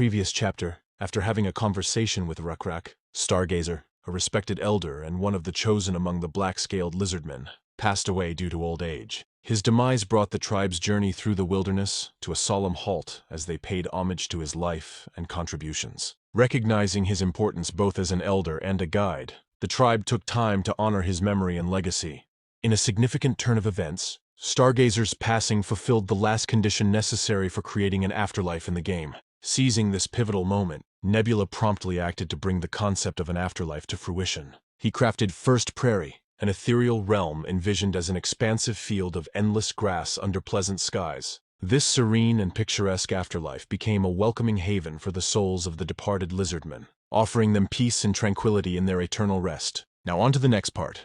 previous chapter, after having a conversation with RECAPS, Stargazer, a respected elder and one of the chosen among the black-scaled lizardmen, passed away due to old age. His demise brought the tribe's journey through the wilderness to a solemn halt as they paid homage to his life and contributions. Recognizing his importance both as an elder and a guide, the tribe took time to honor his memory and legacy. In a significant turn of events, Stargazer's passing fulfilled the last condition necessary for creating an afterlife in the game. Seizing this pivotal moment, Nebula promptly acted to bring the concept of an afterlife to fruition. He crafted First Prairie, an ethereal realm envisioned as an expansive field of endless grass under pleasant skies. This serene and picturesque afterlife became a welcoming haven for the souls of the departed lizardmen, offering them peace and tranquility in their eternal rest. Now on to the next part.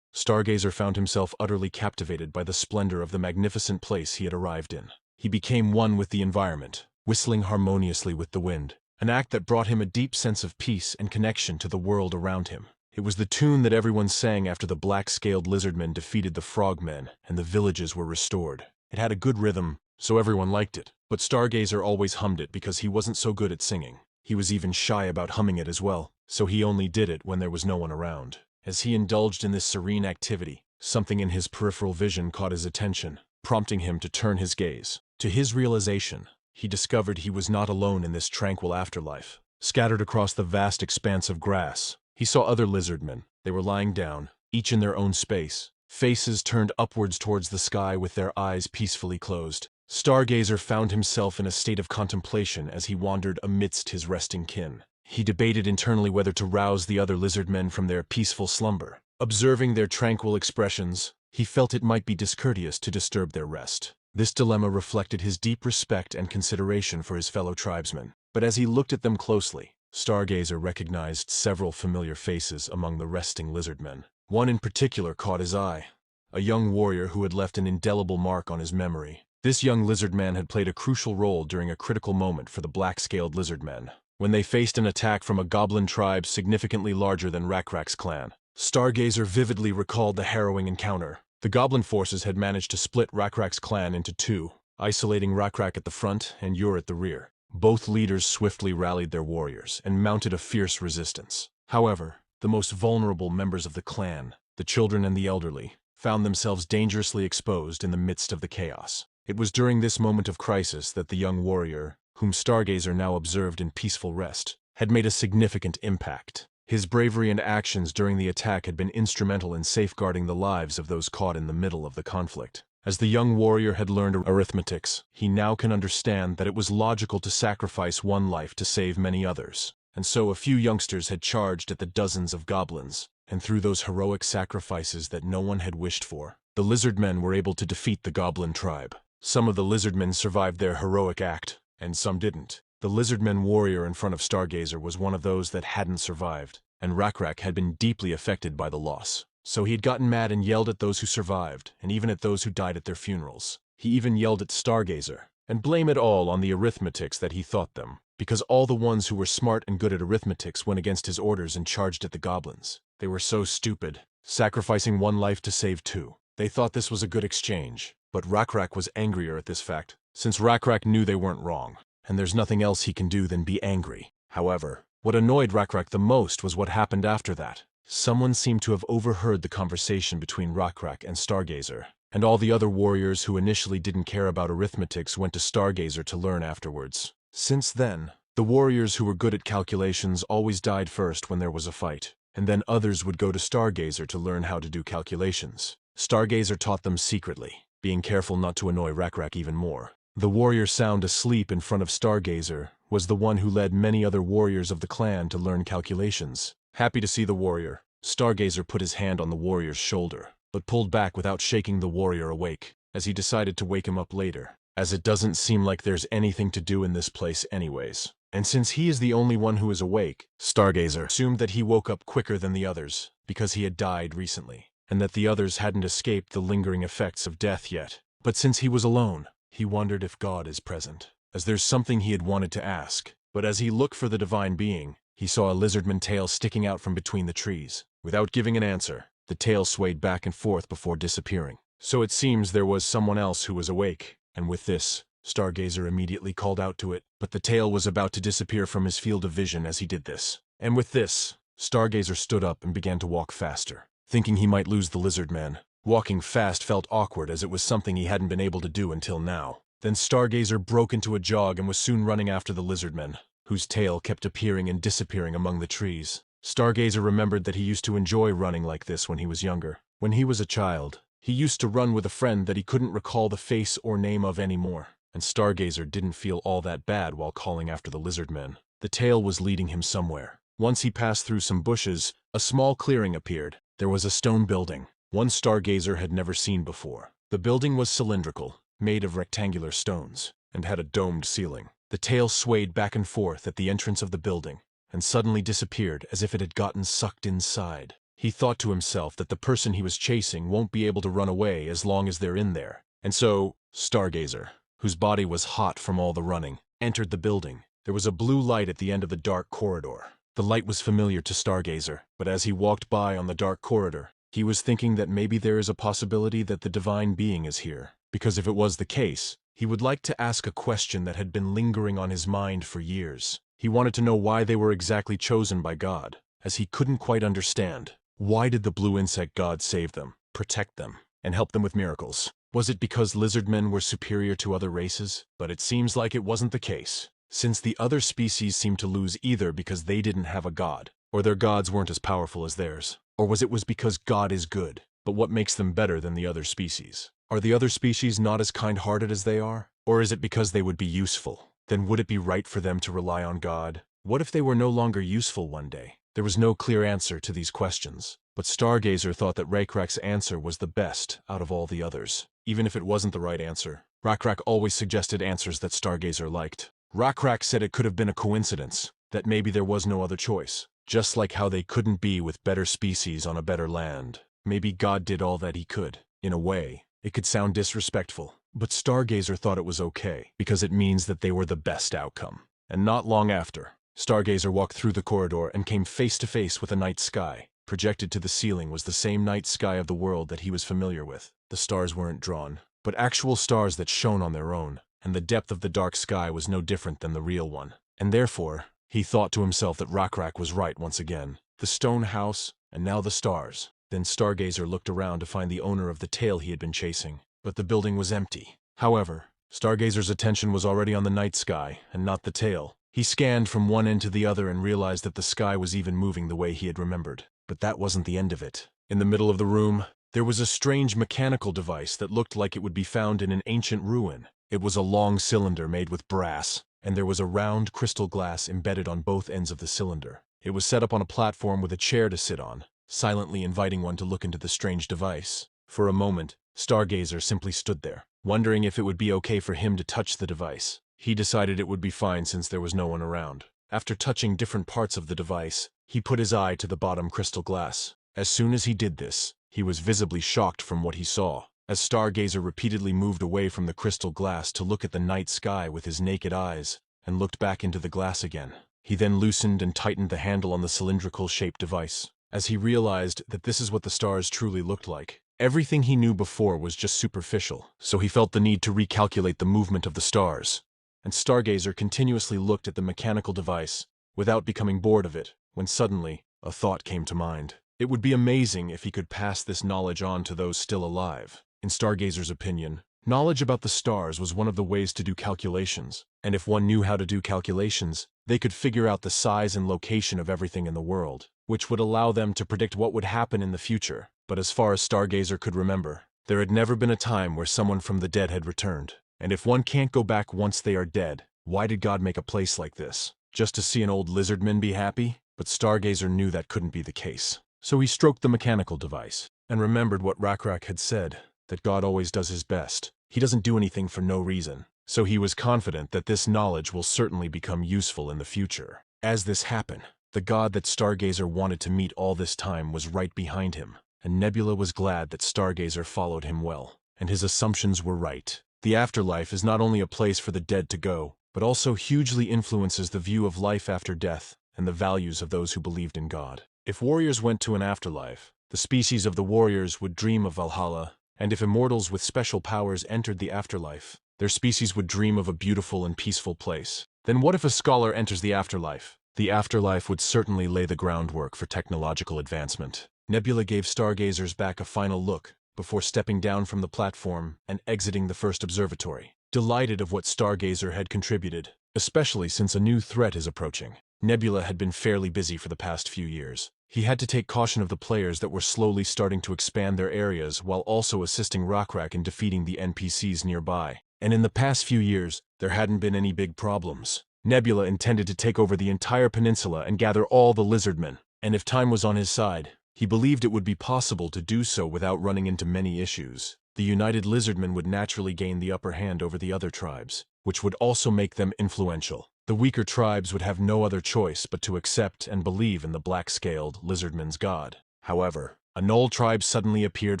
Stargazer found himself utterly captivated by the splendor of the magnificent place he had arrived in. He became one with the environment, whistling harmoniously with the wind, an act that brought him a deep sense of peace and connection to the world around him. It was the tune that everyone sang after the black-scaled lizardmen defeated the frogmen and the villages were restored. It had a good rhythm, so everyone liked it, but Stargazer always hummed it because he wasn't so good at singing. He was even shy about humming it as well, so he only did it when there was no one around. As he indulged in this serene activity, something in his peripheral vision caught his attention, prompting him to turn his gaze. To his realization, he discovered he was not alone in this tranquil afterlife. Scattered across the vast expanse of grass, he saw other lizardmen. They were lying down, each in their own space, faces turned upwards towards the sky with their eyes peacefully closed. Stargazer found himself in a state of contemplation as he wandered amidst his resting kin. He debated internally whether to rouse the other lizardmen from their peaceful slumber. Observing their tranquil expressions, he felt it might be discourteous to disturb their rest. This dilemma reflected his deep respect and consideration for his fellow tribesmen. But as he looked at them closely, Stargazer recognized several familiar faces among the resting lizardmen. One in particular caught his eye, a young warrior who had left an indelible mark on his memory. This young lizardman had played a crucial role during a critical moment for the black-scaled lizardmen, when they faced an attack from a goblin tribe significantly larger than RECAPS' clan. Stargazer vividly recalled the harrowing encounter. The goblin forces had managed to split RECAPS' clan into two, isolating RECAPS at the front and Ur at the rear. Both leaders swiftly rallied their warriors and mounted a fierce resistance. However, the most vulnerable members of the clan, the children and the elderly, found themselves dangerously exposed in the midst of the chaos. It was during this moment of crisis that the young warrior, whom Stargazer now observed in peaceful rest, had made a significant impact. His bravery and actions during the attack had been instrumental in safeguarding the lives of those caught in the middle of the conflict. As the young warrior had learned arithmetics, he now can understand that it was logical to sacrifice one life to save many others. And so a few youngsters had charged at the dozens of goblins, and through those heroic sacrifices that no one had wished for, the lizardmen were able to defeat the goblin tribe. Some of the lizardmen survived their heroic act, and some didn't. The lizardman warrior in front of Stargazer was one of those that hadn't survived, and RECAPS had been deeply affected by the loss. So he had gotten mad and yelled at those who survived, and even at those who died at their funerals. He even yelled at Stargazer, and blamed it all on the arithmetics that he taught them, because all the ones who were smart and good at arithmetics went against his orders and charged at the goblins. They were so stupid, sacrificing one life to save two. They thought this was a good exchange, but RECAPS was angrier at this fact, since RECAPS knew they weren't wrong, and there's nothing else he can do than be angry. However, what annoyed RECAPS the most was what happened after that. Someone seemed to have overheard the conversation between RECAPS and Stargazer, and all the other warriors who initially didn't care about arithmetics went to Stargazer to learn afterwards. Since then, the warriors who were good at calculations always died first when there was a fight, and then others would go to Stargazer to learn how to do calculations. Stargazer taught them secretly, being careful not to annoy RECAPS even more. The warrior sound asleep in front of Stargazer was the one who led many other warriors of the clan to learn calculations. Happy to see the warrior, Stargazer put his hand on the warrior's shoulder, but pulled back without shaking the warrior awake, as he decided to wake him up later, as it doesn't seem like there's anything to do in this place anyways. And since he is the only one who is awake, Stargazer assumed that he woke up quicker than the others, because he had died recently, and that the others hadn't escaped the lingering effects of death yet. But since he was alone, he wondered if God is present, as there's something he had wanted to ask. But as he looked for the divine being, he saw a lizardman tail sticking out from between the trees. Without giving an answer, the tail swayed back and forth before disappearing. So it seems there was someone else who was awake, and with this, Stargazer immediately called out to it, but the tail was about to disappear from his field of vision as he did this. And with this, Stargazer stood up and began to walk faster, thinking he might lose the lizard man. Walking fast felt awkward as it was something he hadn't been able to do until now. Then Stargazer broke into a jog and was soon running after the lizardman, whose tail kept appearing and disappearing among the trees. Stargazer remembered that he used to enjoy running like this when he was younger. When he was a child, he used to run with a friend that he couldn't recall the face or name of anymore, and Stargazer didn't feel all that bad while calling after the lizardman. The tail was leading him somewhere. Once he passed through some bushes, a small clearing appeared. There was a stone building, one Stargazer had never seen before. The building was cylindrical, made of rectangular stones, and had a domed ceiling. The tail swayed back and forth at the entrance of the building, and suddenly disappeared as if it had gotten sucked inside. He thought to himself that the person he was chasing won't be able to run away as long as they're in there. And so, Stargazer, whose body was hot from all the running, entered the building. There was a blue light at the end of the dark corridor. The light was familiar to Stargazer, but as he walked by on the dark corridor, he was thinking that maybe there is a possibility that the divine being is here. Because if it was the case, he would like to ask a question that had been lingering on his mind for years. He wanted to know why they were exactly chosen by God, as he couldn't quite understand. Why did the blue insect god save them, protect them, and help them with miracles? Was it because lizardmen were superior to other races? But it seems like it wasn't the case, since the other species seemed to lose either because they didn't have a god, or their gods weren't as powerful as theirs. Or was it because God is good, but what makes them better than the other species? Are the other species not as kind-hearted as they are? Or is it because they would be useful? Then would it be right for them to rely on God? What if they were no longer useful one day? There was no clear answer to these questions, but Stargazer thought that RECAPS' answer was the best out of all the others. Even if it wasn't the right answer, RECAPS always suggested answers that Stargazer liked. RECAPS said it could have been a coincidence, that maybe there was no other choice. Just like how they couldn't be with better species on a better land. Maybe God did all that he could. In a way, it could sound disrespectful, but Stargazer thought it was okay, because it means that they were the best outcome. And not long after, Stargazer walked through the corridor and came face to face with a night sky. Projected to the ceiling was the same night sky of the world that he was familiar with. The stars weren't drawn, but actual stars that shone on their own, and the depth of the dark sky was no different than the real one. And therefore, he thought to himself that RECAPS was right once again. The stone house, and now the stars. Then Stargazer looked around to find the owner of the tail he had been chasing, but the building was empty. However, Stargazer's attention was already on the night sky, and not the tail. He scanned from one end to the other and realized that the sky was even moving the way he had remembered. But that wasn't the end of it. In the middle of the room, there was a strange mechanical device that looked like it would be found in an ancient ruin. It was a long cylinder made with brass, and there was a round crystal glass embedded on both ends of the cylinder. It was set up on a platform with a chair to sit on, silently inviting one to look into the strange device. For a moment, Stargazer simply stood there, wondering if it would be okay for him to touch the device. He decided it would be fine since there was no one around. After touching different parts of the device, he put his eye to the bottom crystal glass. As soon as he did this, he was visibly shocked from what he saw. As Stargazer repeatedly moved away from the crystal glass to look at the night sky with his naked eyes, and looked back into the glass again, he then loosened and tightened the handle on the cylindrical-shaped device. As he realized that this is what the stars truly looked like, everything he knew before was just superficial, so he felt the need to recalculate the movement of the stars. And Stargazer continuously looked at the mechanical device, without becoming bored of it, when suddenly, a thought came to mind. It would be amazing if he could pass this knowledge on to those still alive. In Stargazer's opinion, knowledge about the stars was one of the ways to do calculations, and if one knew how to do calculations, they could figure out the size and location of everything in the world, which would allow them to predict what would happen in the future. But as far as Stargazer could remember, there had never been a time where someone from the dead had returned. And if one can't go back once they are dead, why did God make a place like this? Just to see an old lizardman be happy? But Stargazer knew that couldn't be the case. So he stroked the mechanical device, and remembered what RECAPS had said, that God always does his best. He doesn't do anything for no reason. So he was confident that this knowledge will certainly become useful in the future. As this happened, the God that Stargazer wanted to meet all this time was right behind him, and Nebula was glad that Stargazer followed him well, and his assumptions were right. The afterlife is not only a place for the dead to go, but also hugely influences the view of life after death and the values of those who believed in God. If warriors went to an afterlife, the species of the warriors would dream of Valhalla, and if immortals with special powers entered the afterlife, Their species would dream of a beautiful and peaceful place. Then what if a scholar enters the afterlife? The afterlife would certainly lay the groundwork for technological advancement. Nebula gave stargazers back a final look before stepping down from the platform and exiting the first observatory, delighted of what Stargazer had contributed, especially since a new threat is approaching. Nebula had been fairly busy for the past few years. He had to take caution of the players that were slowly starting to expand their areas while also assisting RECAPS in defeating the NPCs nearby. And in the past few years, there hadn't been any big problems. Nebula intended to take over the entire peninsula and gather all the lizardmen, and if time was on his side, he believed it would be possible to do so without running into many issues. The united lizardmen would naturally gain the upper hand over the other tribes, which would also make them influential. The weaker tribes would have no other choice but to accept and believe in the black-scaled lizardman's god. However, a Gnoll tribe suddenly appeared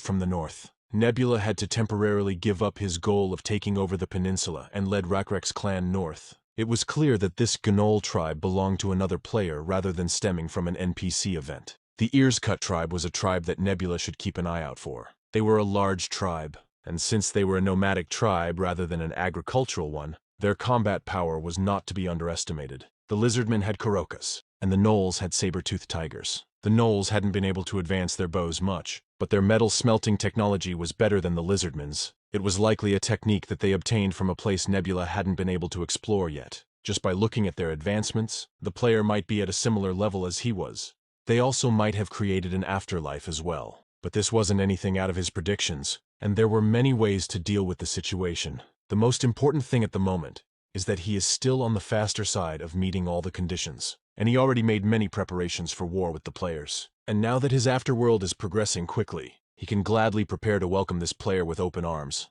from the north. Nebula had to temporarily give up his goal of taking over the peninsula and led RECAPS' clan north. It was clear that this Gnoll tribe belonged to another player rather than stemming from an NPC event. The Ears Cut tribe was a tribe that Nebula should keep an eye out for. They were a large tribe, and since they were a nomadic tribe rather than an agricultural one, their combat power was not to be underestimated. The lizardmen had Kurokas, and the Gnolls had saber-toothed tigers. The Gnolls hadn't been able to advance their bows much, but their metal smelting technology was better than the lizardmen's. It was likely a technique that they obtained from a place Nebula hadn't been able to explore yet. Just by looking at their advancements, the player might be at a similar level as he was. They also might have created an afterlife as well. But this wasn't anything out of his predictions, and there were many ways to deal with the situation. The most important thing at the moment is that he is still on the faster side of meeting all the conditions, and he already made many preparations for war with the players. And now that his afterworld is progressing quickly, he can gladly prepare to welcome this player with open arms.